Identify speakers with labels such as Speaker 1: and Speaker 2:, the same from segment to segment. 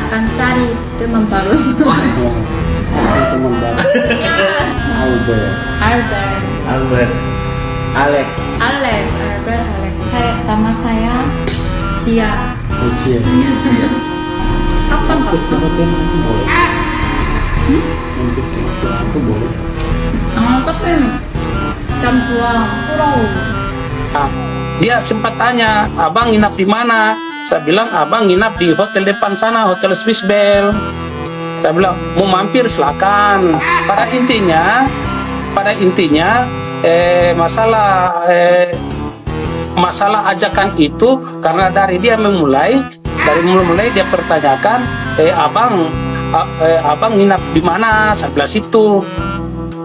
Speaker 1: akan cari teman baru.
Speaker 2: Teman baru. Albert.
Speaker 1: Albert.
Speaker 3: Albert. Alex.
Speaker 1: Alex. Albert. Alex. Nama saya Cia.
Speaker 2: Ujian.
Speaker 1: Apa nggak?
Speaker 2: Hotel itu boleh. Mampir ke hotel itu boleh.
Speaker 1: Tapi jam 2 kurang.
Speaker 4: Dia sempat tanya, abang nginap di mana? Saya bilang, abang nginap di hotel depan sana, hotel Swiss Bell. Saya bilang, mau mampir silakan. Pada intinya, masalah ajakan itu karena dari mulai dia pertanyakan, abang nginap di mana? Saya bilang situ.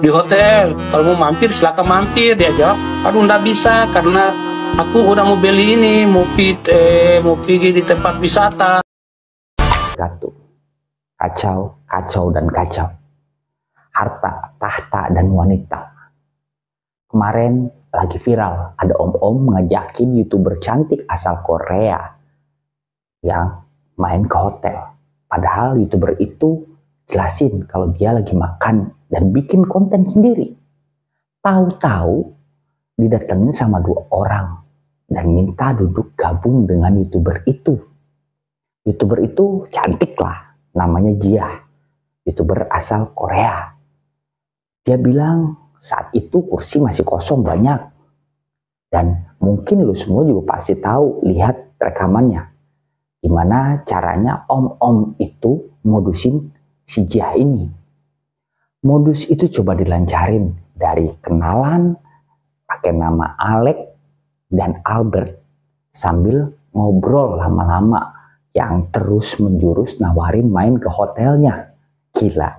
Speaker 4: Di hotel, kalau mau mampir silakan mampir. Dia jawab, aduh nggak bisa karena aku udah mau beli ini, mau pergi di tempat wisata.
Speaker 5: Kacau dan kacau. Harta, tahta dan wanita. Kemarin lagi viral, ada om-om ngajakin YouTuber cantik asal Korea yang main ke hotel. Padahal YouTuber itu jelasin kalau dia lagi makan dan bikin konten sendiri. Tahu-tahu didatengin sama 2 orang dan minta duduk gabung dengan YouTuber itu. YouTuber itu cantik lah, namanya Jia, YouTuber asal Korea. Dia bilang saat itu kursi masih kosong banyak. Dan mungkin lu semua juga pasti tahu, lihat rekamannya. Gimana caranya om-om itu modusin si Jia ini. Modus itu coba dilancarin dari kenalan pakai nama Alex dan Albert sambil ngobrol lama-lama yang terus menjurus nawarin main ke hotelnya. Gila.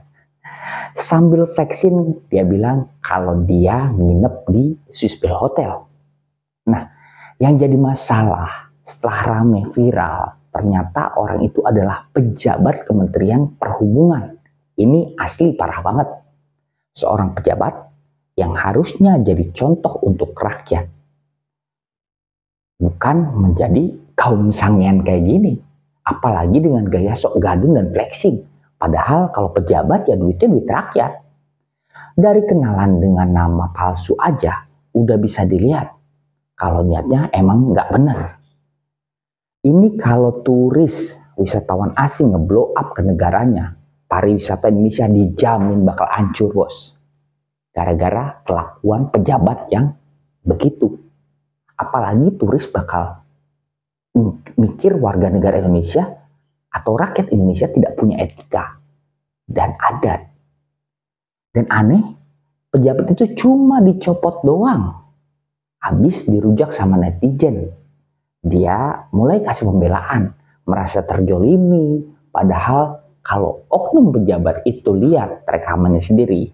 Speaker 5: Sambil vaksin dia bilang kalau dia nginep di Swiss Bell Hotel. Nah, yang jadi masalah setelah rame viral, ternyata orang itu adalah pejabat Kementerian Perhubungan. Ini asli parah banget. Seorang pejabat yang harusnya jadi contoh untuk rakyat. Bukan menjadi kaum sangean kayak gini. Apalagi dengan gaya sok gadun dan flexing. Padahal kalau pejabat ya duitnya duit rakyat. Dari kenalan dengan nama palsu aja udah bisa dilihat kalau niatnya emang nggak benar. Ini kalau turis wisatawan asing ngeblow up ke negaranya, pariwisata Indonesia dijamin bakal hancur, bos. Gara-gara kelakuan pejabat yang begitu. Apalagi turis bakal mikir warga negara Indonesia atau rakyat Indonesia tidak punya etika dan adat. Dan aneh, pejabat itu cuma dicopot doang. Habis dirujak sama netizen. Dia mulai kasih pembelaan, merasa terjolimi. Padahal kalau oknum pejabat itu lihat rekamannya sendiri,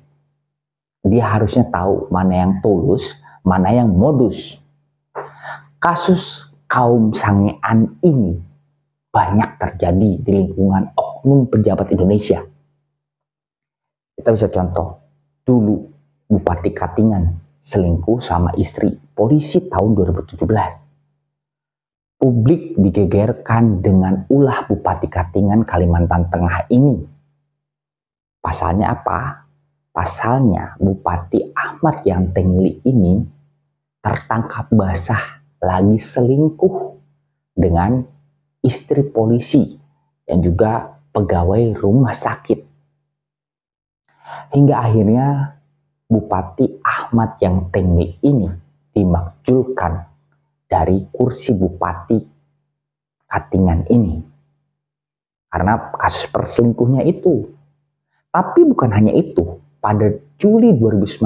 Speaker 5: dia harusnya tahu mana yang tulus, mana yang modus. Kasus kaum sangean ini banyak terjadi di lingkungan oknum pejabat Indonesia. Kita bisa contoh, dulu Bupati Katingan selingkuh sama istri polisi tahun 2017. Publik digegerkan dengan ulah Bupati Katingan Kalimantan Tengah ini. Pasalnya apa? Pasalnya Bupati Ahmad Yang Tengli ini tertangkap basah lagi selingkuh dengan istri polisi dan juga pegawai rumah sakit. Hingga akhirnya Bupati Ahmad Yang Tengli ini dimakzulkan dari kursi Bupati Katingan ini karena kasus perselingkuhnya itu. Tapi bukan hanya itu, pada Juli 2019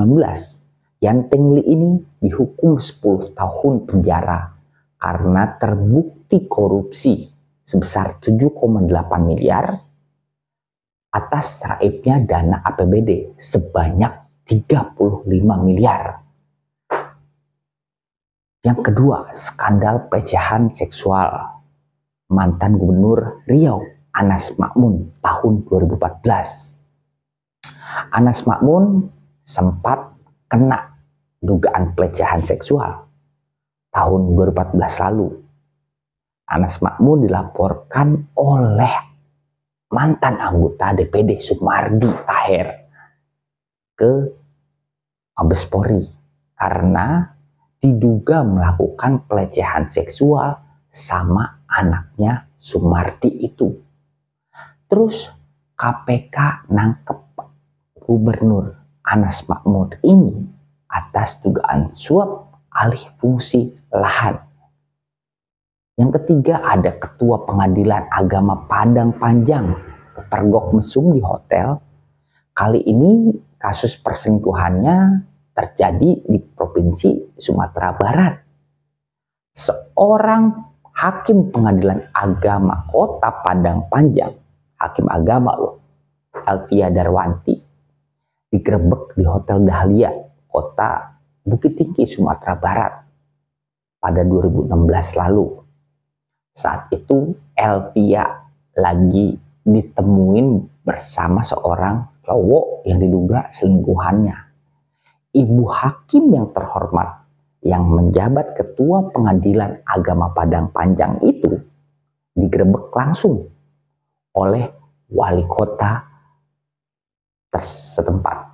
Speaker 5: Yang Tengli ini dihukum 10 tahun penjara karena terbukti korupsi sebesar 7,8 miliar atas raibnya dana APBD sebanyak 35 miliar. Yang kedua, skandal pelecehan seksual mantan Gubernur Riau Anas Makmun tahun 2014. Anas Makmun sempat kena dugaan pelecehan seksual tahun 2014 lalu. Anas Makmun dilaporkan oleh mantan anggota DPD Sumardi Taher ke Mabes Polri karena diduga melakukan pelecehan seksual sama anaknya Sumardi itu. Terus KPK nangkep Gubernur Anas Makmur ini atas dugaan suap alih fungsi lahan. Yang ketiga ada Ketua Pengadilan Agama Padang Panjang kepergok mesum di hotel. Kali ini kasus perselingkuhannya terjadi di Provinsi Sumatera Barat. Seorang hakim pengadilan agama Kota Padang Panjang, hakim agama loh, Elvia Darwanti, digerebek di Hotel Dahlia, Kota Bukit Tinggi, Sumatera Barat pada 2016 lalu. Saat itu Elvia lagi ditemuin bersama seorang cowok yang diduga selingkuhannya. Ibu hakim yang terhormat yang menjabat Ketua Pengadilan Agama Padang Panjang itu digerebek langsung oleh wali kota setempat.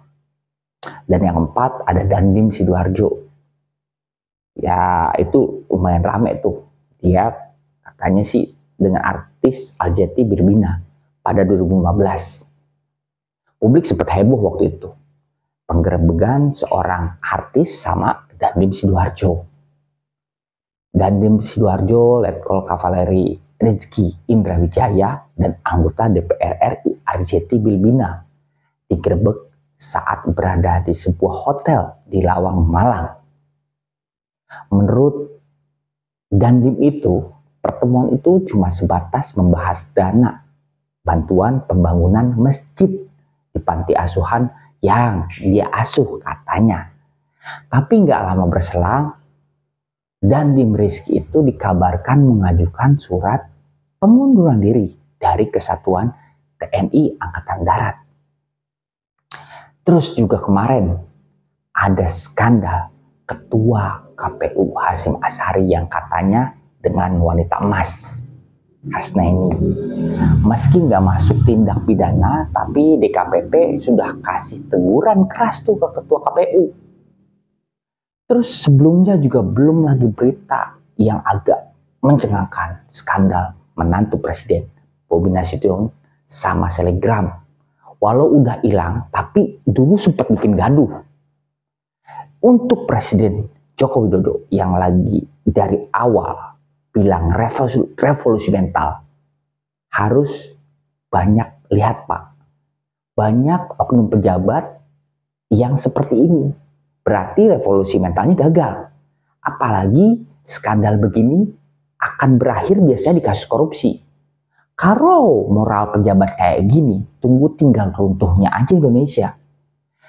Speaker 5: Dan yang keempat ada Dandim Sidoarjo. Ya itu lumayan rame tuh. Dia katanya sih dengan artis Alzeti Birbina pada 2015. Publik sempat heboh waktu itu. Penggerebekan seorang artis sama Dandim Sidoarjo. Dandim Sidoarjo, Letkol Kavaleri Rezeki Indra Wijaya, dan anggota DPR RI Arzetti Bilbina digerebek saat berada di sebuah hotel di Lawang, Malang. Menurut Dandim itu, pertemuan itu cuma sebatas membahas dana bantuan pembangunan masjid di panti asuhan yang dia asuh katanya. Tapi nggak lama berselang, Dandim Rizky itu dikabarkan mengajukan surat pengunduran diri dari Kesatuan TNI Angkatan Darat. Terus juga kemarin ada skandal Ketua KPU Hasyim Asyari yang katanya dengan wanita emas, Hasnaini. Meski nggak masuk tindak pidana, tapi DKPP sudah kasih teguran keras tuh ke Ketua KPU. Terus sebelumnya juga belum lagi berita yang agak mencengangkan, skandal menantu Presiden Bobi Nasution sama selebgram. Walau udah hilang, tapi dulu sempat bikin gaduh. Untuk Presiden Joko Widodo yang lagi dari awal bilang revolusi mental, harus banyak lihat Pak, banyak oknum pejabat yang seperti ini, berarti revolusi mentalnya gagal. Apalagi skandal begini akan berakhir biasanya di kasus korupsi. Kalau moral pejabat kayak gini, tunggu tinggal runtuhnya aja Indonesia.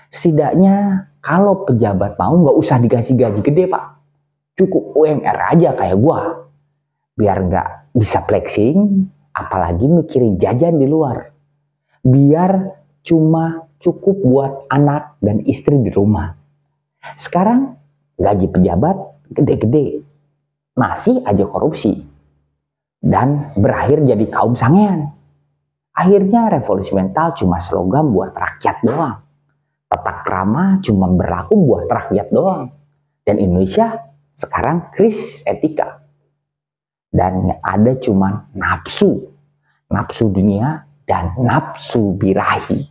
Speaker 5: Setidaknya kalau pejabat mau nggak usah dikasih gaji gede Pak, cukup UMR aja kayak gua, biar nggak bisa flexing, apalagi mikirin jajan di luar. Biar cuma cukup buat anak dan istri di rumah. Sekarang gaji pejabat gede-gede, masih aja korupsi. Dan berakhir jadi kaum sangean. Akhirnya revolusi mental cuma slogan buat rakyat doang. Tata krama cuma berlaku buat rakyat doang. Dan Indonesia sekarang krisis etika. Dan yang ada cuma nafsu dunia dan nafsu birahi.